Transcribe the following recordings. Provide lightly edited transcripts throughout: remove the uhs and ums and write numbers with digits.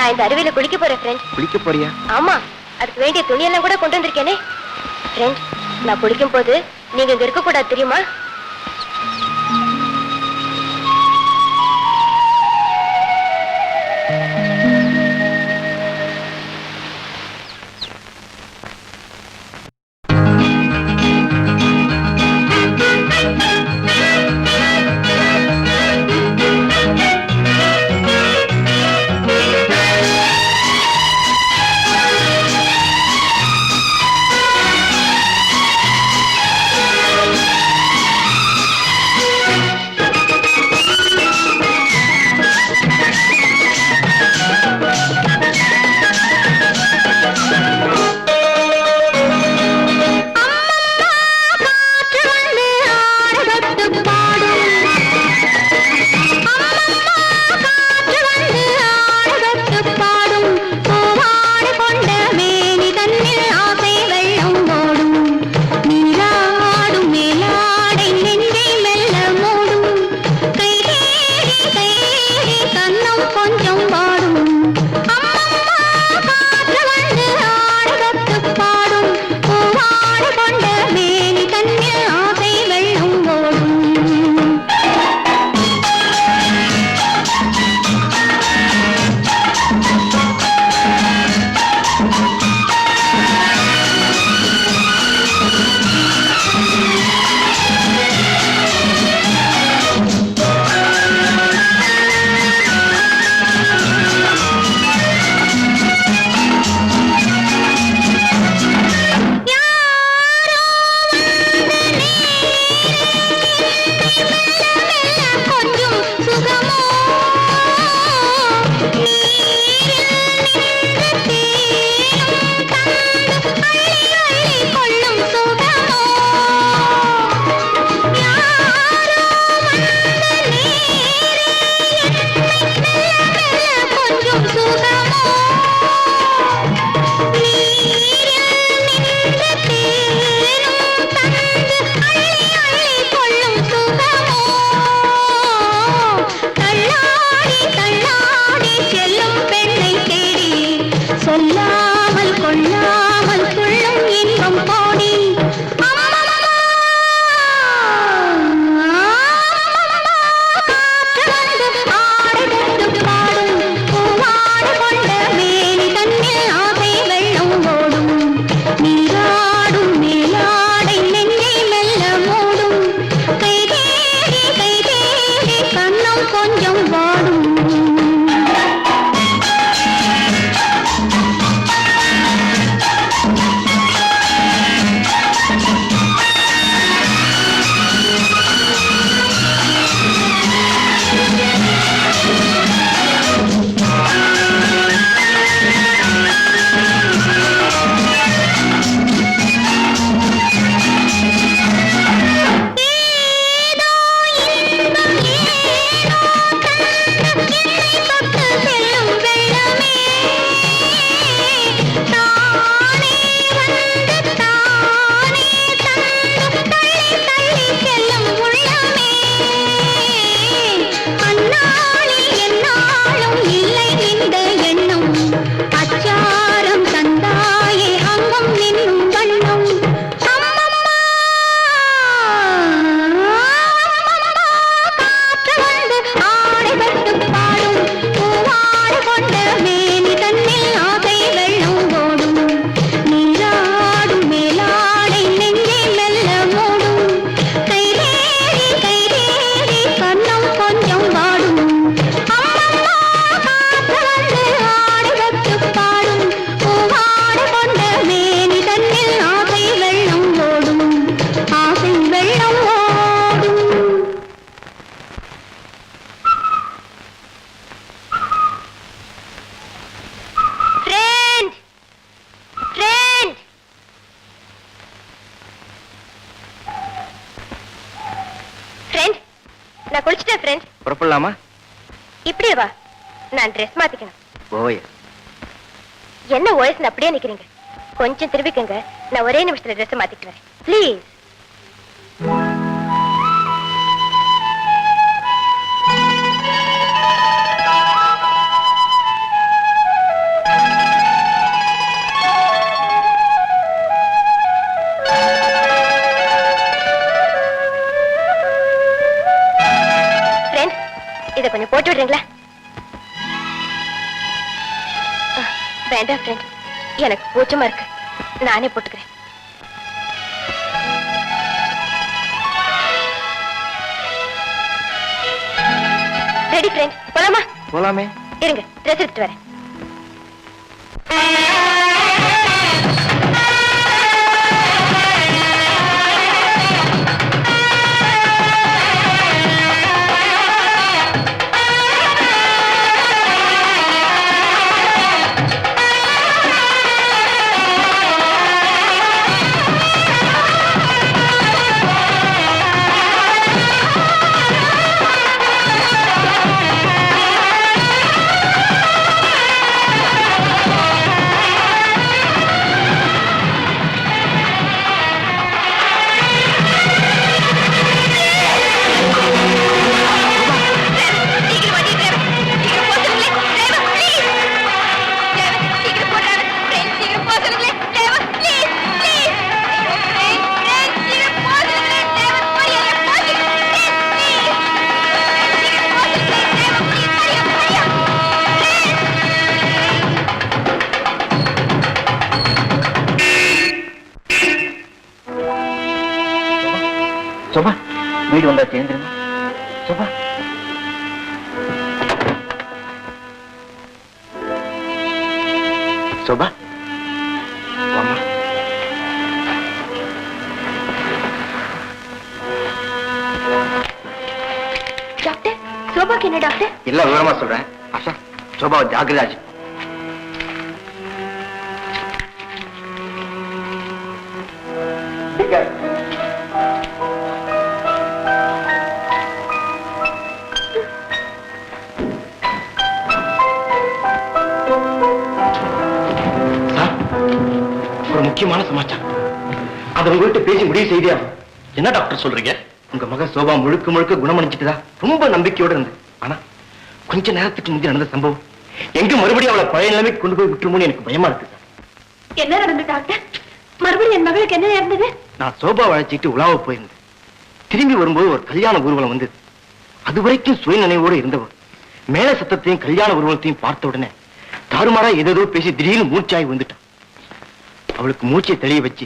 நான் இந்த அருவியில குளிக்க போறேன் ஃப்ரெண்ட். குளிக்க போறியா? ஆமா, அதுக்கு வேண்டிய துணியெல்லாம் கூட கொண்டு வந்திருக்கேனே ஃப்ரெண்ட். நான் குளிக்கும் போது நீங்க இங்க இருக்க கூடாது தெரியுமா? நான் குளிச்சிட்டேன் ஃப்ரெண்ட். புறப்படலாமா? இப்படியே வா, நான் ட்ரெஸ் மாத்திக்கணும். ஓய என்ன ஓயஸ் அப்படியே நிக்கிறீங்க? கொஞ்சம் திரும்பிக்கங்க, நான் ஒரே நிமிஷத்துல ட்ரெஸ் மாத்திட்டு வரேன் ப்ளீஸ். வேண்டாம் ஃப்ரெண்ட், எனக்கு கூச்சமா இருக்கு. நானே போட்டுக்கிறேன். ரெடி ஃப்ரெண்ட், போலாமா? போலாமே. இருங்க, ட்ரெஸ் எடுத்துட்டு வரேன். சோபா, வீடு வந்தா சேர்ந்துருங்க. சோபா, சோபா வாமா. டாக்டர், சோபாக்கு என்ன டாக்டர்? இல்ல, விவரமா சொல்றேன். ஆஷா, சோபாவை ஜாகிரதாச்சு. ஒரு முக்கியமான சமாச்சாரம், அதை உங்கள்கிட்ட பேசி முடிவு செய்தியா? என்ன டாக்டர் சொல்றீங்க? உங்க மகன் சோபா முழுக்க முழுக்க குணமடைஞ்சிட்டுதா ரொம்ப நம்பிக்கையோட இருந்து. ஆனா கொஞ்ச நேரத்துக்கு முந்தைய நடந்த சம்பவம் எங்க மறுபடியும் அவளை பழைய நிலைமைக்கு கொண்டு போய் விட்டுருமோன்னு எனக்கு பயமா இருக்கு. என்ன நடந்தது டாக்டர்? மறுபடியும் என் மகளுக்கு என்ன நடந்தது? நான் சோபா அழைச்சிட்டு உலாவ போயிருந்தேன். திரும்பி வரும்போது ஒரு கல்யாண ஊர்வலம் வந்தது. அது வரைக்கும் சுய நினைவோடு இருந்தவர் மேல சத்தத்தையும் கல்யாண ஊர்வலத்தையும் பார்த்த உடனே தாறுமாறா ஏதோ பேசி திடீர்னு மூச்சாய் வந்துட்டான். அவளுக்கு மூச்சை தெளிய வச்சு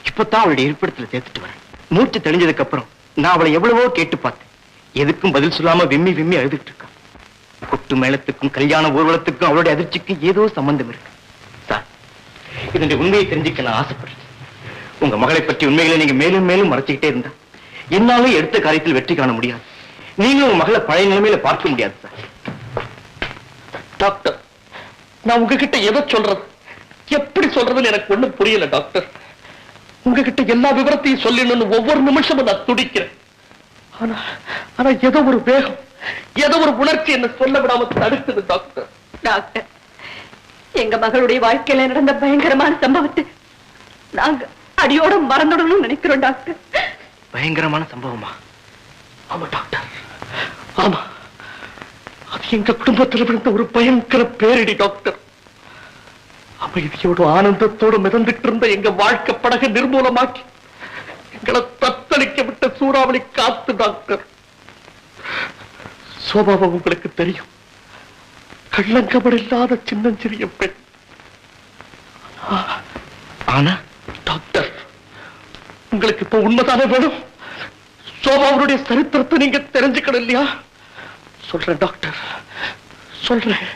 இப்பதான் அவளுடைய இருப்பிடத்துல சேர்த்துட்டு வரேன். மூச்சு தெளிஞ்சதுக்கு அப்புறம் நான் அவளை எவ்வளவோ கேட்டு பார்த்தேன். எதுக்கும் பதில் சொல்லாம விம்மி விம்மி அழுதுட்டு இருக்கான். கொட்டு மேளத்துக்கும் கல்யாண ஊர்வலத்துக்கும் அவளுடைய அதிர்ச்சிக்கும் ஏதோ சம்பந்தம் இருக்கு. சார், இதனுடைய உண்மையை தெரிஞ்சுக்க நான் ஆசைப்படுறேன். உங்க மகளை பற்றி உண்மைகளை நீங்க மேலும் மேலும் மறைச்சுக்கிட்டே இருந்தா என்னாலும் எடுத்த காரியத்தில் வெற்றி காண முடியாது. நீங்களும் உங்க மகளை பழைய நிலைமையில பார்க்க முடியாது சார். டாக்டர், நான் உங்ககிட்ட எதை சொல்றது, எப்படி சொல்றதுன்னு எனக்கு ஒண்ணும் புரியல டாக்டர். உங்ககிட்ட எல்லா விவரத்தையும் சொல்லணும்னு ஒவ்வொரு நிமிஷமும் நான் துடிக்கிறேன். ஆனா ஏதோ ஒரு வேகம், ஏதோ ஒரு உணர்ச்சி என்ன சொல்ல விடாம தடுக்குது டாக்டர். டாக்டர், எங்க மகளுடைய வாழ்க்கையில நடந்த பயங்கரமான சம்பவத்தை நாங்க அடியோட மறந்துடணும்னு நினைக்கிறோம் டாக்டர். பயங்கரமான சம்பவமா? ஆமா டாக்டர், ஆமா. அது எங்க குடும்பத்தில் விழுந்த ஒரு பயங்கர பேரிடி டாக்டர். அமைதியோடு ஆனந்தத்தோடு மிதந்துட்டு இருந்த எங்க வாழ்க்கை படகு நிர்மூலமாக்கி எங்களை தத்தளிக்க விட்ட சூறாவளி காத்து டாக்டர். சோபாவை உங்களுக்கு தெரியும், கள்ளங்கபட இல்லாத சின்னஞ்சிறிய பெண். ஆனா டாக்டர், உங்களுக்கு இப்ப உண்மைதானே வேணும்? சோபாவுடைய சரித்திரத்தை நீங்க தெரிஞ்சுக்கணும் இல்லையா? சொல்றேன் டாக்டர், சொல்றேன்.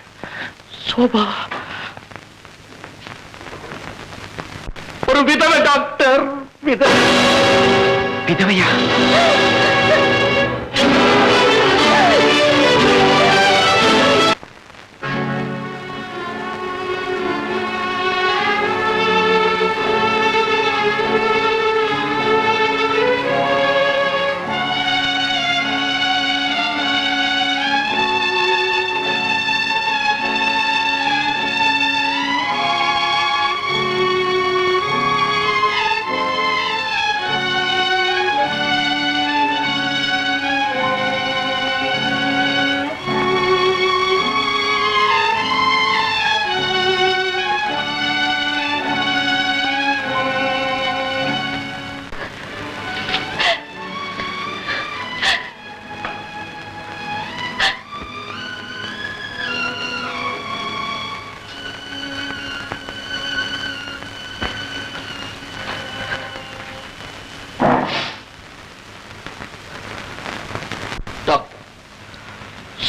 சோபா ஒரு விதவை டாக்டர், விதவை. விதவையா?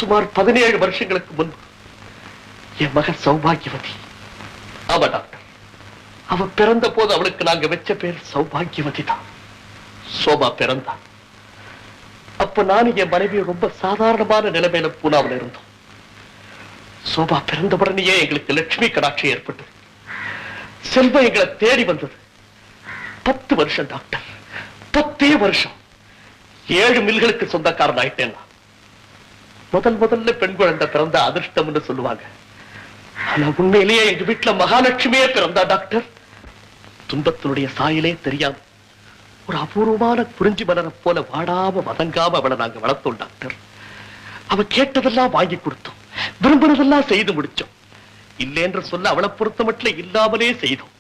சுமார் 17 வருஷங்களுக்கு முன்பு என் மகள் சௌபாகியவதி. ஆமா டாக்டர், அவ பிறந்த போது அவளுக்கு நாங்க வச்ச பேர் சௌபாகியவதி தான். சோபா பிறந்தா அப்ப நானும் என் மனைவி ரொம்ப சாதாரணமான நிலைமையில பூனாவில் இருந்தோம். சோபா பிறந்த உடனேயே எங்களுக்கு லட்சுமி கடாட்சி ஏற்பட்டது. செல்வம் எங்களை தேடி வந்தது. 10 வருஷம் டாக்டர், 10 வருஷம் 7 மில்களுக்கு சொந்தக்காரன் ஆயிட்டேன். முதல்ல பெண் குழந்தை பிறந்த அதிர்ஷ்டம்னு சொல்லுவாங்க. ஆனா உண்மையிலேயே எங்க வீட்டுல மகாலட்சுமியே பிறந்தா டாக்டர். துன்பத்தினுடைய சாயலே தெரியாம ஒரு அபூர்வமான குறிஞ்சி மலரை போல வாடாம வதங்காம அவளை நாங்க வளர்த்தோம் டாக்டர். அவ கேட்டதெல்லாம் வாங்கி கொடுத்தோம், விரும்பினதெல்லாம் செய்து முடிச்சோம். இல்லைன்ற சொல்ல அவளை பொறுத்த மட்டும் இல்லாமலே செய்தோம்.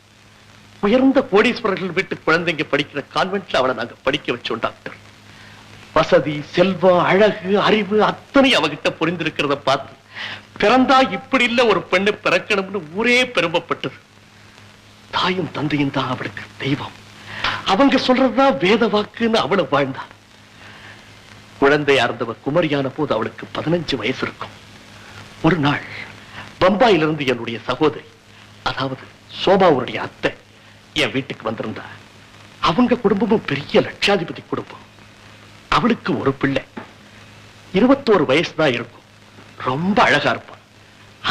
உயர்ந்த கோடீஸ்வரர்கள் வீட்டு குழந்தைங்க படிக்கிற கான்வென்ட்ல அவளை நாங்க படிக்க வச்சோம் டாக்டர். வசதி, செல்வம், அழகு, அறிவு அத்தனை அவகிட்ட புரிந்திருக்கிறத பார்த்து பிறந்தா இப்படி இல்ல ஒரு பெண்ணு பிறக்கணும்னு ஊரே பெருமைப்பட்டது. தாயும் தந்தையும் தான் அவளுக்கு தெய்வம். அவங்க சொல்றதுதான் வேத வாக்குன்னு அவளை வாழ்ந்தா. குழந்தையா இருந்தவ குமரியான போது அவளுக்கு 15 வயசு இருக்கும். ஒரு நாள் பம்பாயிலிருந்து என்னுடைய சகோதரி, அதாவது சோபாவுடைய அத்தை என் வீட்டுக்கு வந்திருந்தா. அவங்க குடும்பமும் பெரிய லட்சாதிபதி குடும்பம். அவளுக்கு ஒரு பிள்ளை, 21 வயசு தான் இருக்கும். ரொம்ப அழகா இருப்பான்.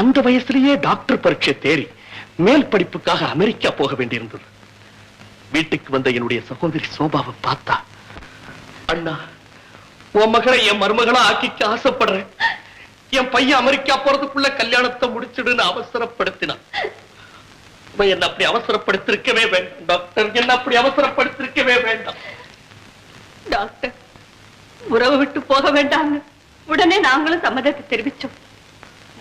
அந்த வயசுலயே டாக்டர் பரீட்சை தேறி மேல் படிப்புக்காக அமெரிக்கா போக வேண்டியிருந்தது. வீட்டுக்கு வந்த என்னுடைய சகோதரி சோபாவை பார்த்தா, அண்ணா உன் மகளை என் மருமகளா ஆக்கிக்க ஆசைப்படுறேன். என் பையன் அமெரிக்கா போறதுக்குள்ள கல்யாணத்தை முடிச்சிடுன்னு அவசரப்படுத்தினான். என்ன அப்படி அவசரப்படுத்திருக்கவே வேண்டாம் டாக்டர், என்ன அப்படி அவசரப்படுத்திருக்கவே வேண்டாம். டாக்டர், உறவு விட்டு போக வேண்டாம். உடனே நாங்களும் சம்மதத்தை தெரிவிச்சோம்.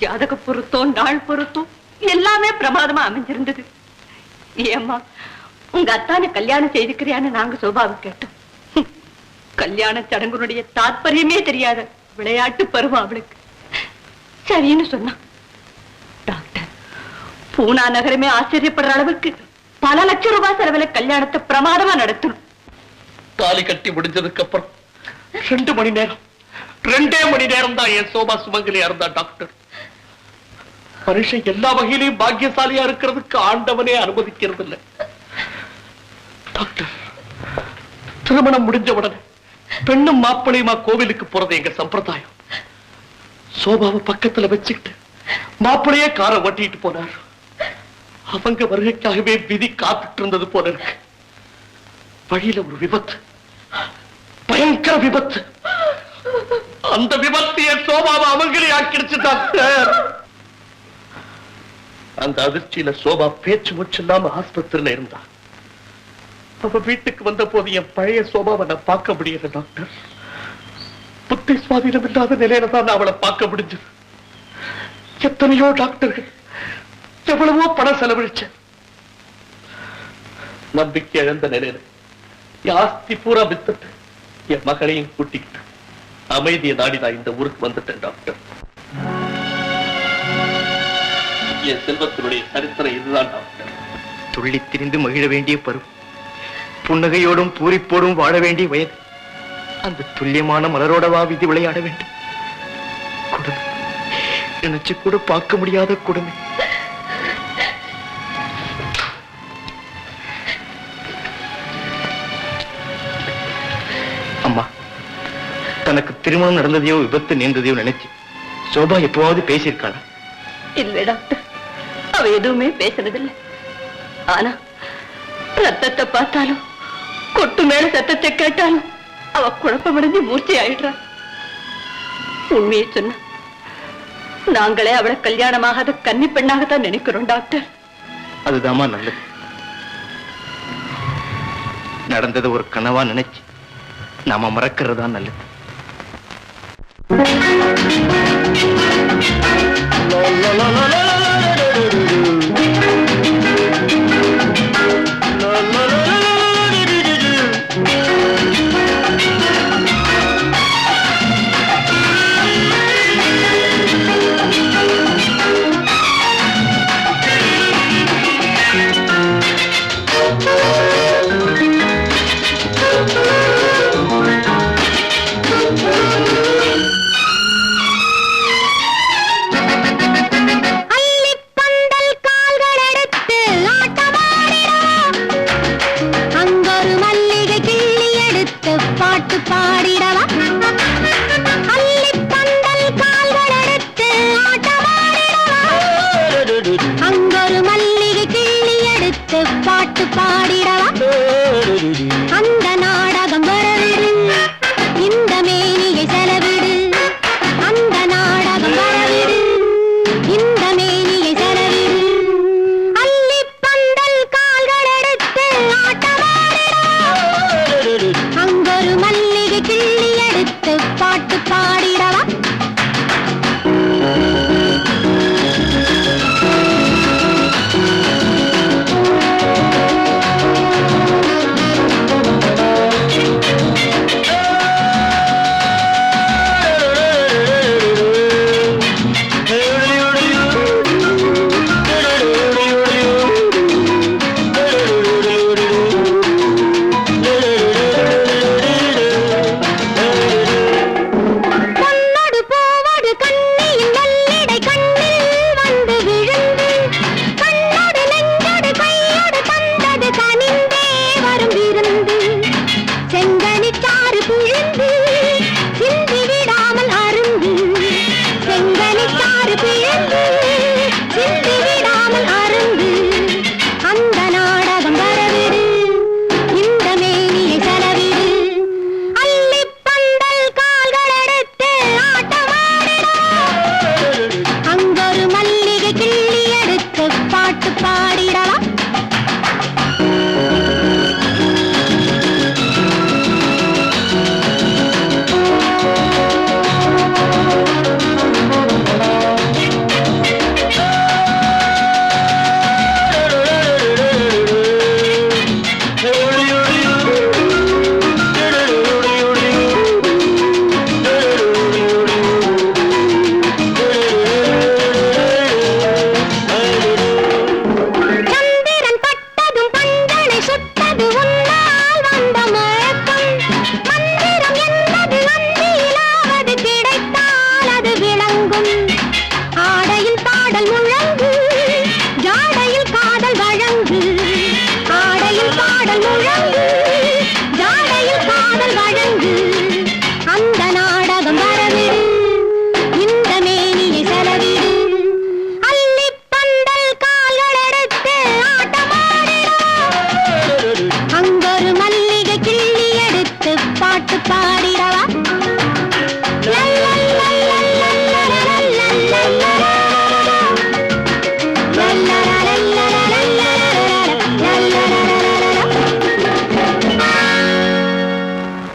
ஜாதக பொருத்தம், நாள் பொருத்தம் எல்லாமே பிரமாதமா அமைஞ்சிருந்தது. ஏம்மா, உங்க அத்தான கல்யாணம் செய்துக்கிறியான்னு நாங்க சோபாவை கேட்டோம். கல்யாண சடங்குனுடைய தாற்பயமே தெரியாத விளையாட்டு பருவம் அவளுக்கு. சரின்னு சொன்னா. டாக்டர், பூனா நகரமே ஆச்சரியப்படுற அளவுக்கு பல லட்சம் ரூபாய் செலவுல கல்யாணத்தை பிரமாதமா நடத்தணும். தாலி கட்டி முடிஞ்சதுக்கு அப்புறம் 2 மணி நேரம், 2 மணி நேரம் தான் என் சோபா சுமங்கலியா இருந்தா டாக்டர். மனுஷன் எல்லா வகையிலையும் பாக்கியசாலியா இருக்கிறதுக்கு ஆண்டவனே அனுமதிக்கிறது இல்லை டாக்டர். திருமணம் முடிஞ்ச உடனே பெண்ணும் மாப்பிளையுமா கோவிலுக்கு போறது எங்க சம்பிரதாயம். சோபாவை பக்கத்துல வச்சுக்கிட்டு மாப்பிளையே காரை ஓட்டிட்டு போனார். அவங்க வருகைக்காகவே விதி காத்துட்டு இருந்தது போல இருக்கு. வழியில ஒரு விபத்து, பயங்கர விபத்து. அந்த விபத்து என் சோபாவை அவங்களே ஆக்கிடுச்சு டாக்டர். அந்த அதிர்ச்சியில சோபா பேச்சு மூச்சு இல்லாம ஆஸ்பத்திரியில இருந்தா. அவ வீட்டுக்கு வந்த போது என் பழைய சோபாவை நான் பார்க்க முடியல டாக்டர். புத்தி சுவாதீனம் இல்லாத நிலையில தான் நான் அவளை பார்க்க முடிஞ்சது. எத்தனையோ டாக்டர்கள், எவ்வளவோ பணம் செலவழிச்ச. நம்பிக்கை இழந்த நிலையில ஆஸ்தி பூரா வித்துட்டு என் மகளையும் கூட்டிக்கிட்டு அமைதியை நாடிதான் இந்த ஊருக்கு வந்துட்டேன் டாக்டர். என் செல்வத்தினுடைய சரித்திரம் இதுதான் டாக்டர். துள்ளி திரிந்து மகிழ வேண்டிய பருவம், புன்னகையோடும் பூரிப்போடும் வாழ வேண்டிய வயது. அந்த துல்லியமான மலரோடவா விதி விளையாட வேண்டும்? கொடுமை, நினைச்சு கூட பார்க்க முடியாத கொடுமை. அம்மா, தனக்கு திருமணம் நடந்ததையோ விபத்து நேர்ந்ததையோ நினைச்சு சோபா எப்பவாவது பேசியிருக்காளா? இல்லை டாக்டர், அவ எதுவுமே பேசுனதில்லை. ஆனா ரத்தத்தை பார்த்தாலும், கொட்டு மேல சத்தத்தை கேட்டாலும் அவ குழப்பமடைஞ்சு மூர்ச்சி ஆயிடுறா. உண்மையை சொன்ன நாங்களே அவளை கல்யாணமாகாத கன்னி பெண்ணாகத்தான் நினைக்கிறோம் டாக்டர். அதுதாமா நல்லது. நடந்தது ஒரு கனவா நினைச்சு நாம மறக்கிறதா நல்லது.